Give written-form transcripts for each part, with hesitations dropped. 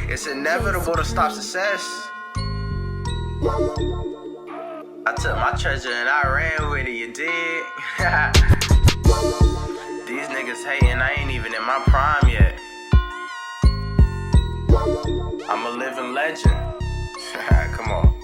It's inevitable to stop success. I took my treasure and I ran with it, you dig? These niggas hating, I ain't even in my prime yet. I'm a living legend. Come on.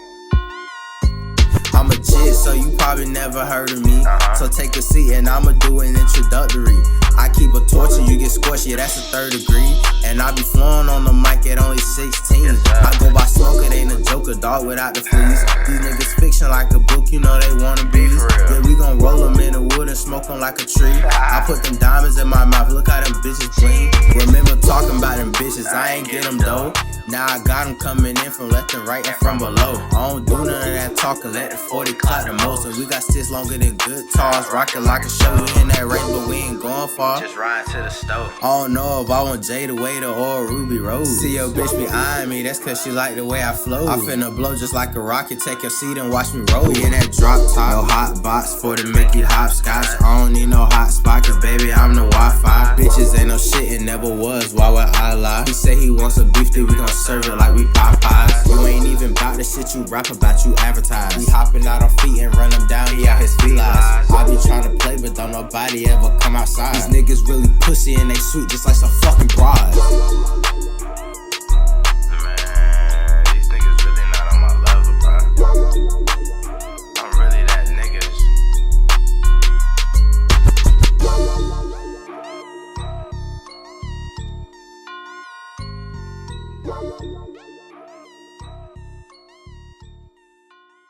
I'm a jit, so you probably never heard of me. So take a seat and I'ma do an introductory. I keep a torch and you get scorched, yeah, that's a 3rd degree. And I be flowing on the mic at only 16. I go by smoke, it ain't a joker, dog, without the fleas. These niggas fiction like a book, you know they wanna be. Yeah, we gon' roll them in the wood and smoke them like a tree. I put them diamonds in my mouth, look how them bitches gleam. Remember talking about them bitches, I ain't get them though. Now I got them coming in from left and right and from below. I don't do none of that talking, let the 40 clock the most. And we got sticks longer than good tars, rockin' like a show. We in that race, but we ain't going far. Just ride to the stove. I don't know if I want Jayy the way or Ruby Rose. See your bitch be eyeing me, that's cause she like the way I flow. I finna blow just like a rocket, take your seat and watch me roll. We in that drop top, no hot box for the Mickey hopscotch. I don't need no hot spot, cause baby I'm the Wi-Fi. Bitches ain't no shit, it never was, why would I lie? He say he wants a beef, then we gon' serve it like we Popeyes. You ain't even bout the shit you rap about, you advertise. We hopping out on feet and run him down, he out his felines. I be tryna play, but don't nobody ever come outside. These niggas really pussy and they sweet just like some fucking bride.